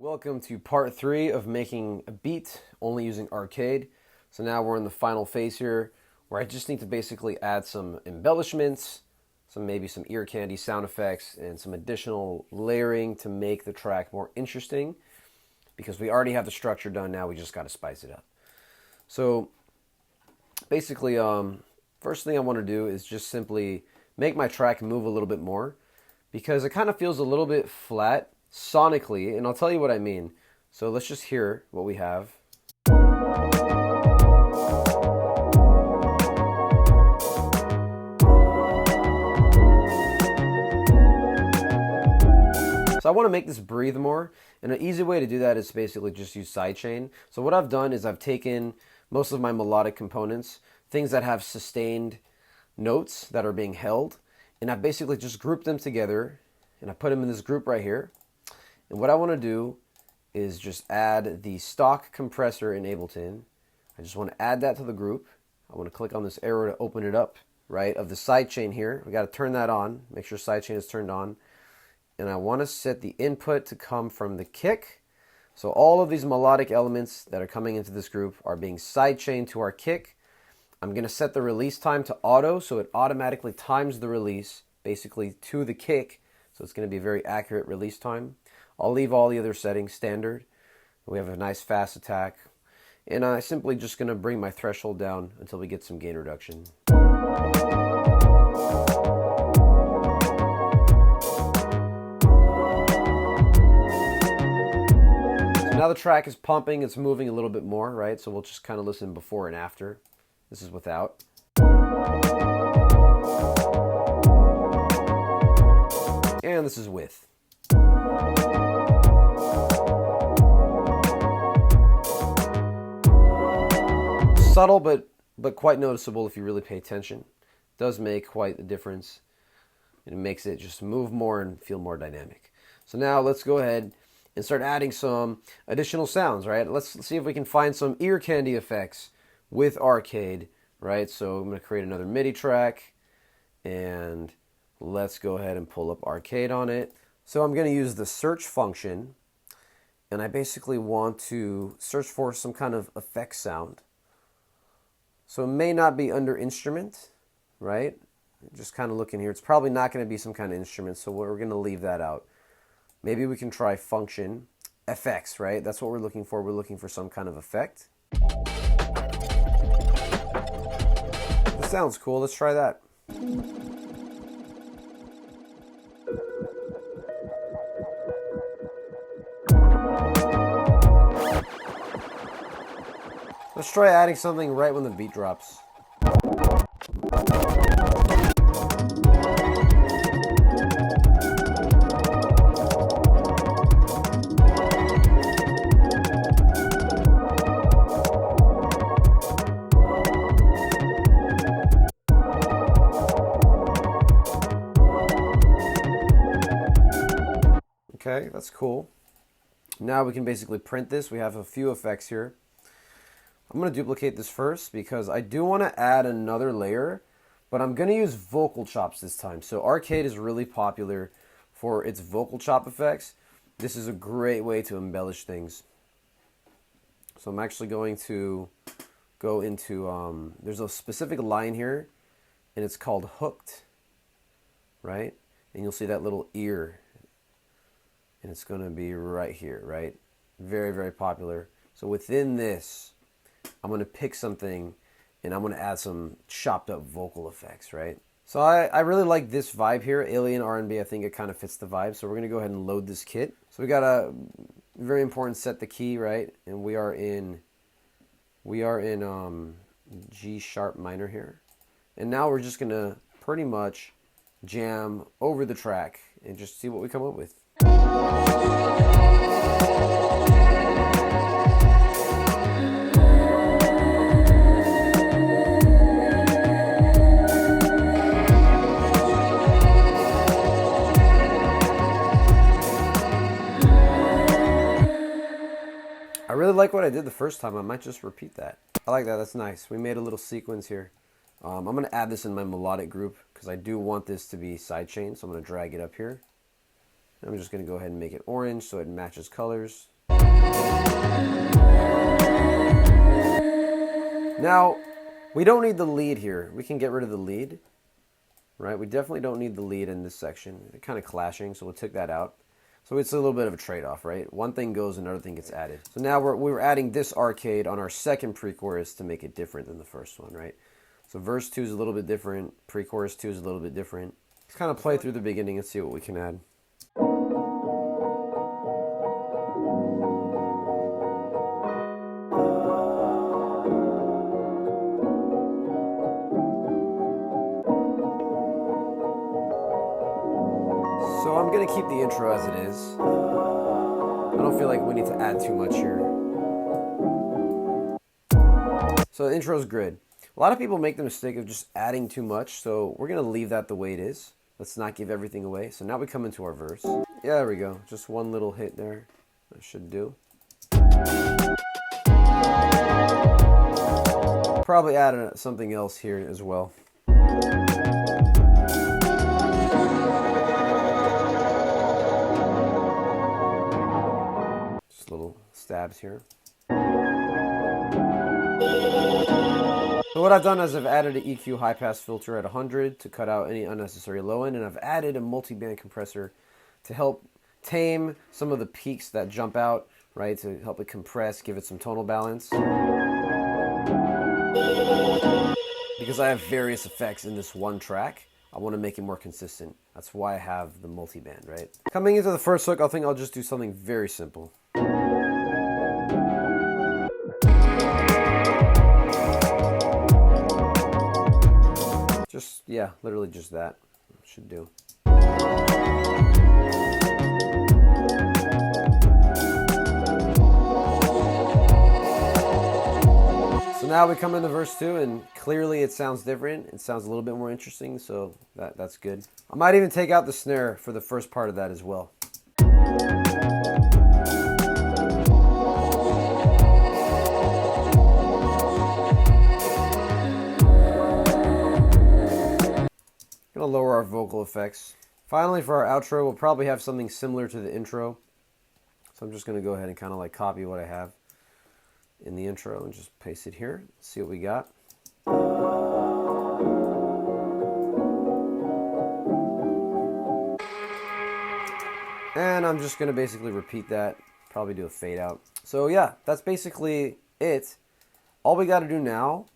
Welcome to part 3 of making a beat only using Arcade. So now we're in the final phase here where I just need to basically add some embellishments, maybe some ear candy sound effects, and some additional layering to make the track more interesting because we already have the structure done. Now we just got to spice it up. So basically, first thing I want to do is just simply make my track move a little bit more because it kind of feels a little bit flat sonically, and I'll tell you what I mean. So let's just hear what we have. So I want to make this breathe more, and an easy way to do that is basically just use sidechain. So what I've done is I've taken most of my melodic components, things that have sustained notes that are being held, and I've basically just grouped them together, and I put them in this group right here. And what I want to do is just add the stock compressor in Ableton. I just want to add that to the group. I want to click on this arrow to open it up, right, of the sidechain here. We got to turn that on, make sure sidechain is turned on. And I want to set the input to come from the kick. So all of these melodic elements that are coming into this group are being sidechained to our kick. I'm going to set the release time to auto, so it automatically times the release basically to the kick. So it's going to be a very accurate release time. I'll leave all the other settings standard. We have a nice fast attack. And I'm simply just going to bring my threshold down until we get some gain reduction. So now the track is pumping, it's moving a little bit more, right? So we'll just kind of listen before and after. This is without. And this is with. Subtle, but quite noticeable if you really pay attention. It does make quite a difference. And it makes it just move more and feel more dynamic. So now let's go ahead and start adding some additional sounds, right? Let's see if we can find some ear candy effects with Arcade, right? So I'm going to create another MIDI track, and let's go ahead and pull up Arcade on it. So I'm going to use the search function, and I basically want to search for some kind of effect sound. So it may not be under instrument, right? Just kind of looking here. It's probably not going to be some kind of instrument, so we're going to leave that out. Maybe we can try function, effects, right? That's what we're looking for. We're looking for some kind of effect. This sounds cool. Let's try that. Let's try adding something right when the beat drops. Okay, that's cool. Now we can basically print this. We have a few effects here. I'm going to duplicate this first because I do want to add another layer, but I'm going to use vocal chops this time. So Arcade is really popular for its vocal chop effects. This is a great way to embellish things. So I'm actually going to go into, there's a specific line here, and it's called hooked, right? And you'll see that little ear, and it's going to be right here, right? Very, very popular. So within this, I'm going to pick something and I'm going to add some chopped up vocal effects, right? So I really like this vibe here, Alien R&B. I think it kind of fits the vibe. So we're going to go ahead and load this kit. So we got a very important set the key, right? And we are in G sharp minor here. And now we're just going to pretty much jam over the track and just see what we come up with. I really like what I did the first time. I might just repeat that. I like that. That's nice. We made a little sequence here. I'm going to add this in my melodic group because I do want this to be sidechained. So I'm going to drag it up here. I'm just going to go ahead and make it orange so it matches colors. Now, we don't need the lead here. We can get rid of the lead, right? We definitely don't need the lead in this section. They're kind of clashing, so we'll take that out. So it's a little bit of a trade-off, right? One thing goes, another thing gets added. So now we're adding this arcade on our second pre-chorus to make it different than the first one, right? So verse 2 is a little bit different. Pre-chorus 2 is a little bit different. Let's kind of play through the beginning and see what we can add. So I'm going to keep the intro as it is. I don't feel like we need to add too much here. So the intro is good. A lot of people make the mistake of just adding too much, so we're going to leave that the way it is. Let's not give everything away. So now we come into our verse. Yeah, there we go. Just one little hit there. That should do. Probably add something else here as well. Just little stabs here. So what I've done is I've added an EQ high pass filter at 100 to cut out any unnecessary low end, and I've added a multi-band compressor to help tame some of the peaks that jump out, right, to help it compress, give it some tonal balance. Because I have various effects in this one track, I want to make it more consistent. That's why I have the multi-band, right? Coming into the first hook, I think I'll just do something very simple. Just, yeah, literally just that. Should do. So now we come into verse 2, and clearly it sounds different. It sounds a little bit more interesting, so that's good. I might even take out the snare for the first part of that as well. Gonna lower our vocal effects. Finally, for our outro, we'll probably have something similar to the intro. So I'm just gonna go ahead and kind of like copy what I have in the intro and just paste it here. See what we got. And I'm just gonna basically repeat that, probably do a fade out. So yeah, that's basically it. All we gotta do now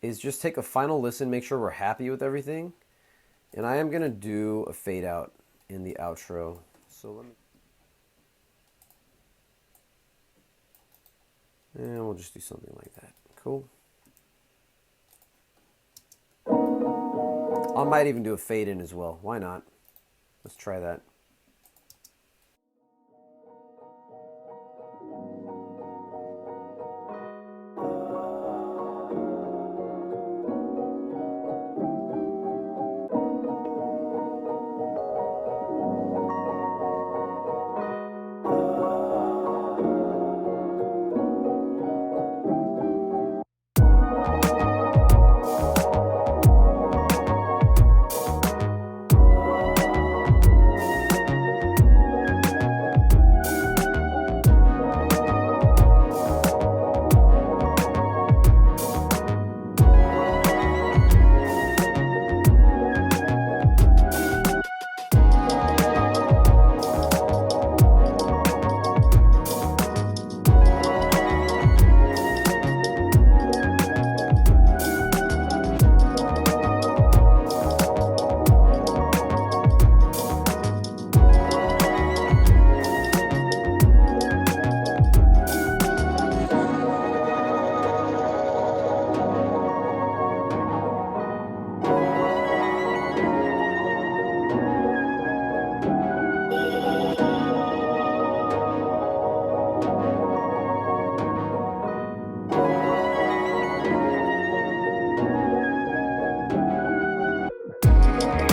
is just take a final listen, make sure we're happy with everything. And I am gonna do a fade out in the outro. So let me, and we'll just do something like that. Cool. I might even do a fade in as well. Why not? Let's try that.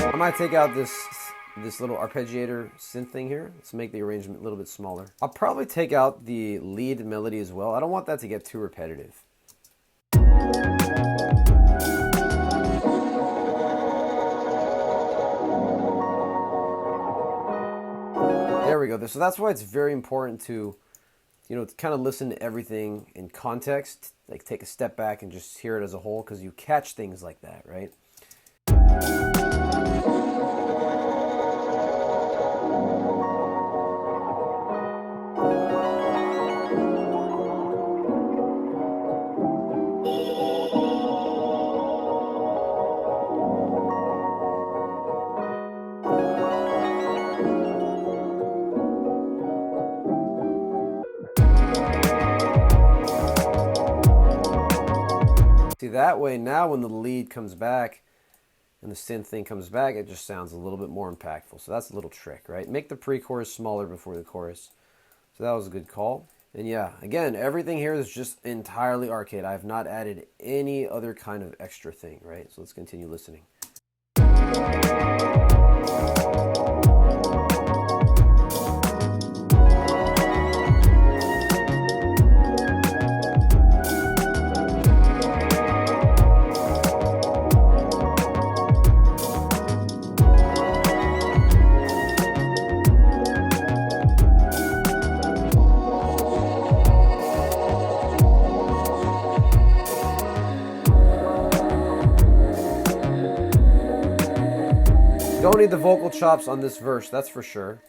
I might take out this little arpeggiator synth thing here. Let's make the arrangement a little bit smaller. I'll probably take out the lead melody as well. I don't want that to get too repetitive. we go. So that's why it's very important to, kind of listen to everything in context, like take a step back and just hear it as a whole, because you catch things like that, right? See, that way now when the lead comes back and the synth thing comes back, it just sounds a little bit more impactful. So that's a little trick, right? Make the pre-chorus smaller before the chorus. So that was a good call. And yeah, again, everything here is just entirely arcade. I have not added any other kind of extra thing, right? So let's continue listening. Don't need the vocal chops on this verse, that's for sure.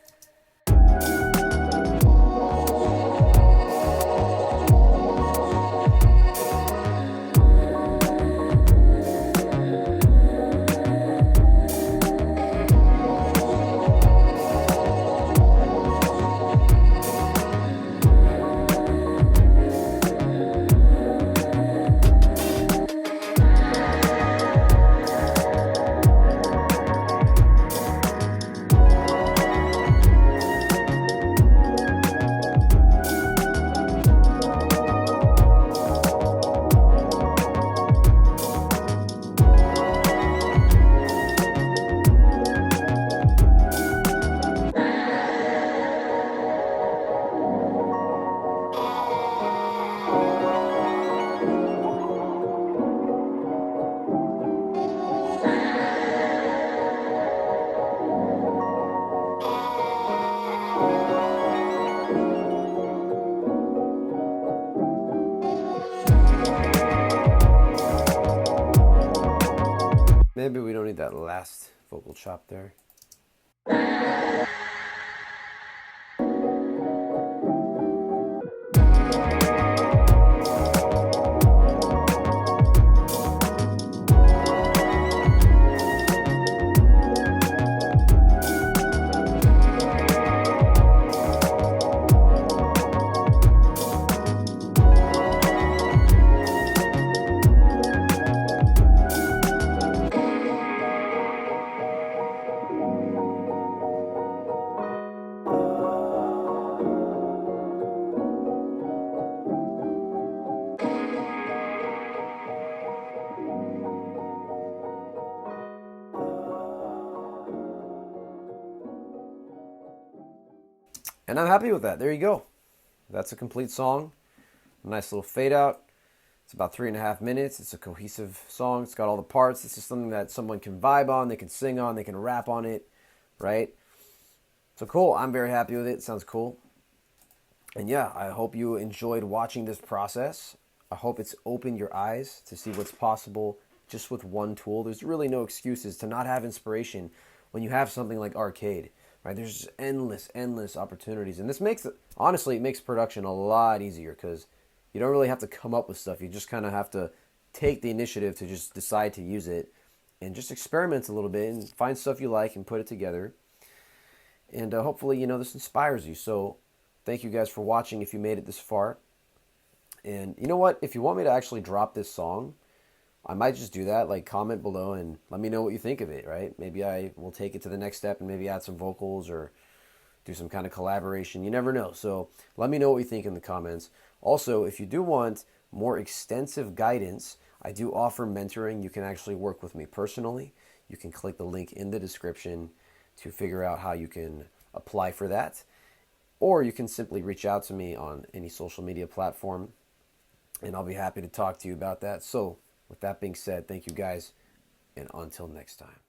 Maybe we don't need that last vocal chop there. And I'm happy with that. There you go. That's a complete song. A nice little fade out. It's about 3.5 minutes. It's a cohesive song. It's got all the parts. It's just something that someone can vibe on, they can sing on, they can rap on it, right? So cool. I'm very happy with it. It sounds cool. And yeah, I hope you enjoyed watching this process. I hope it's opened your eyes to see what's possible just with one tool. There's really no excuses to not have inspiration when you have something like Arcade. Right, there's just endless opportunities. And this makes, honestly, it makes production a lot easier because you don't really have to come up with stuff. You just kind of have to take the initiative to just decide to use it and just experiment a little bit and find stuff you like and put it together. And hopefully, this inspires you. So thank you guys for watching if you made it this far. And you know what? If you want me to actually drop this song, I might just do that, like comment below and let me know what you think of it, right? Maybe I will take it to the next step and maybe add some vocals or do some kind of collaboration. You never know. So let me know what you think in the comments. Also, if you do want more extensive guidance, I do offer mentoring. You can actually work with me personally. You can click the link in the description to figure out how you can apply for that. Or you can simply reach out to me on any social media platform and I'll be happy to talk to you about that. So with that being said, thank you guys, and until next time.